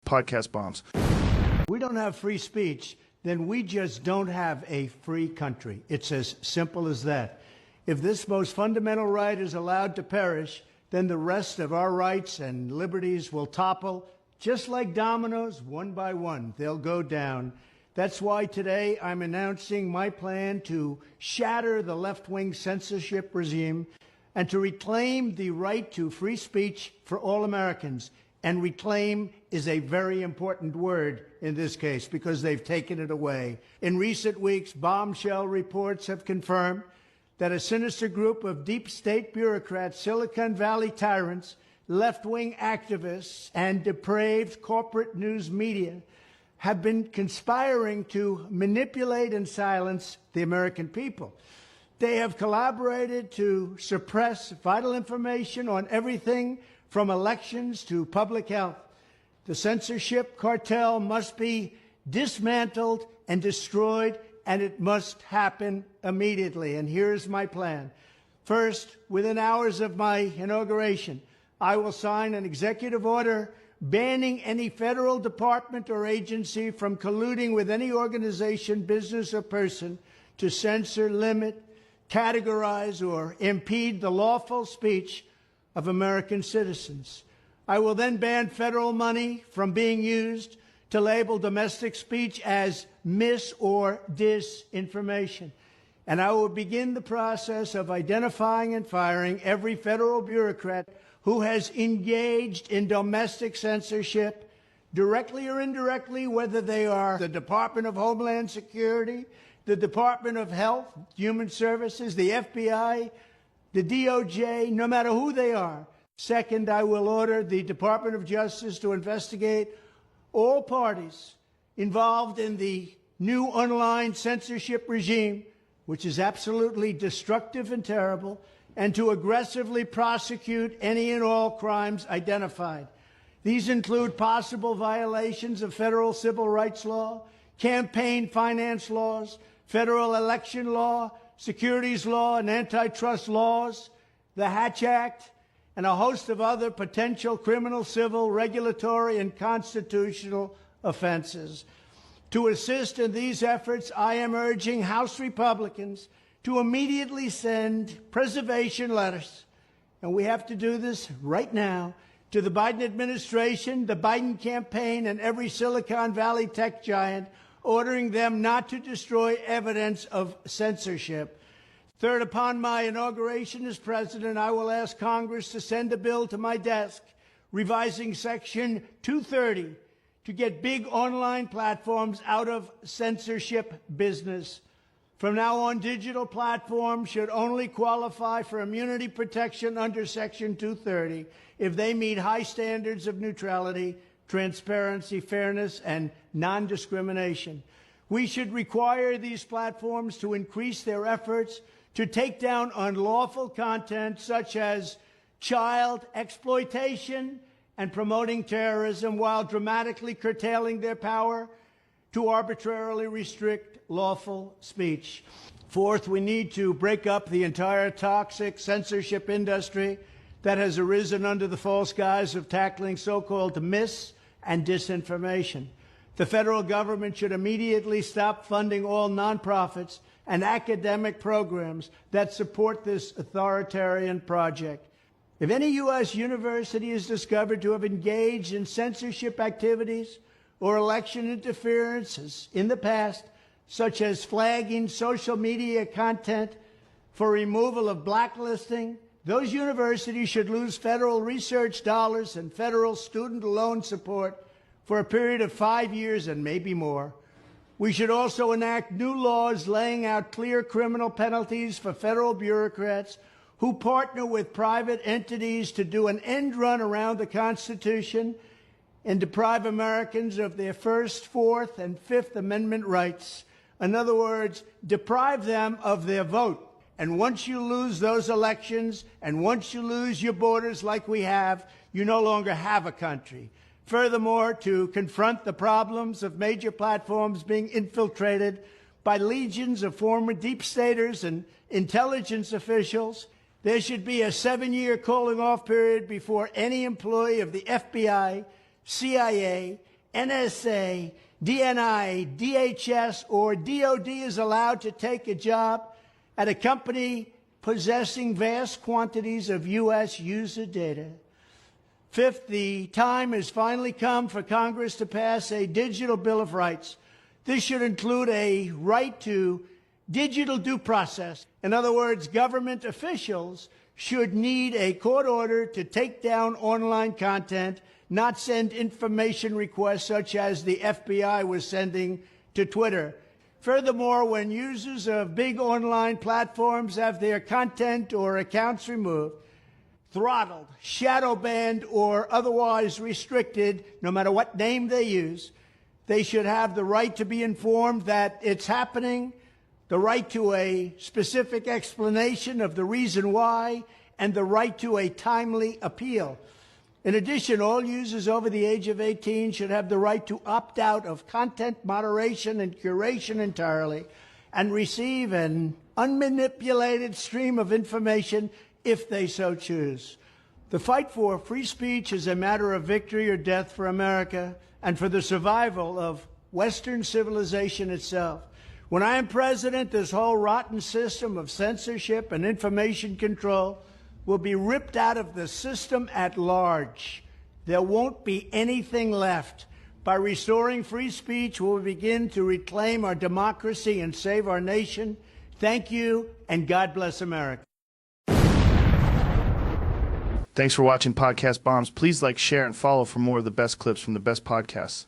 podcast bombs. We don't have free speech, then we just don't have a free country. It's as simple as that. If this most fundamental right is allowed to perish, then the rest of our rights and liberties will topple, just like dominoes, one by one. They'll go down. That's why today I'm announcing my plan to shatter the left-wing censorship regime and to reclaim the right to free speech for all Americans. And reclaim is a very important word in this case because they've taken it away. In recent weeks, bombshell reports have confirmed that a sinister group of deep state bureaucrats, Silicon Valley tyrants, left-wing activists, and depraved corporate news media have been conspiring to manipulate and silence the American people. They have collaborated to suppress vital information on everything from elections to public health. The censorship cartel must be dismantled and destroyed, and it must happen immediately. And here's my plan. First, within hours of my inauguration, I will sign an executive order banning any federal department or agency from colluding with any organization, business, or person to censor, limit, categorize, or impede the lawful speech of American citizens. I will then ban federal money from being used to label domestic speech as mis- or disinformation. And I will begin the process of identifying and firing every federal bureaucrat who has engaged in domestic censorship, directly or indirectly, whether they are the Department of Homeland Security, the Department of Health, Human Services, the FBI, the DOJ, no matter who they are. Second, I will order the Department of Justice to investigate all parties involved in the new online censorship regime, which is absolutely destructive and terrible, and to aggressively prosecute any and all crimes identified. These include possible violations of federal civil rights law, campaign finance laws, federal election law, securities law, and antitrust laws, the Hatch Act, and a host of other potential criminal, civil, regulatory, and constitutional offenses. To assist in these efforts, I am urging House Republicans to immediately send preservation letters, and we have to do this right now, to the Biden administration, the Biden campaign, and every Silicon Valley tech giant, ordering them not to destroy evidence of censorship. Third, upon my inauguration as president, I will ask Congress to send a bill to my desk revising Section 230 to get big online platforms out of censorship business. From now on, digital platforms should only qualify for immunity protection under Section 230 if they meet high standards of neutrality, transparency, fairness, and non-discrimination. We should require these platforms to increase their efforts to take down unlawful content such as child exploitation and promoting terrorism, while dramatically curtailing their power to arbitrarily restrict lawful speech. Fourth, we need to break up the entire toxic censorship industry that has arisen under the false guise of tackling so-called mis- and disinformation. The federal government should immediately stop funding all nonprofits and academic programs that support this authoritarian project. If any U.S. university is discovered to have engaged in censorship activities or election interferences in the past, such as flagging social media content for removal of blacklisting, those universities should lose federal research dollars and federal student loan support for a period of 5 years and maybe more. We should also enact new laws laying out clear criminal penalties for federal bureaucrats who partner with private entities to do an end run around the Constitution and deprive Americans of their First, Fourth, and Fifth Amendment rights. In other words, deprive them of their vote. And once you lose those elections, and once you lose your borders like we have, you no longer have a country. Furthermore, to confront the problems of major platforms being infiltrated by legions of former deep staters and intelligence officials, there should be a 7-year calling-off period before any employee of the FBI, CIA, NSA, DNI, DHS, or DOD is allowed to take a job at a company possessing vast quantities of U.S. user data. Fifth, the time has finally come for Congress to pass a digital Bill of Rights. This should include a right to digital due process. In other words, government officials should need a court order to take down online content, not send information requests such as the FBI was sending to Twitter. Furthermore, when users of big online platforms have their content or accounts removed, throttled, shadow banned, or otherwise restricted, no matter what name they use, they should have the right to be informed that it's happening, the right to a specific explanation of the reason why, and the right to a timely appeal. In addition, all users over the age of 18 should have the right to opt out of content moderation and curation entirely and receive an unmanipulated stream of information if they so choose. The fight for free speech is a matter of victory or death for America and for the survival of Western civilization itself. When I am president, this whole rotten system of censorship and information control will be ripped out of the system at large. There won't be anything left. By restoring free speech, we'll begin to reclaim our democracy and save our nation. Thank you, and God bless America. Thanks for watching Podcast Bombs. Please like, share, and follow for more of the best clips from the best podcasts.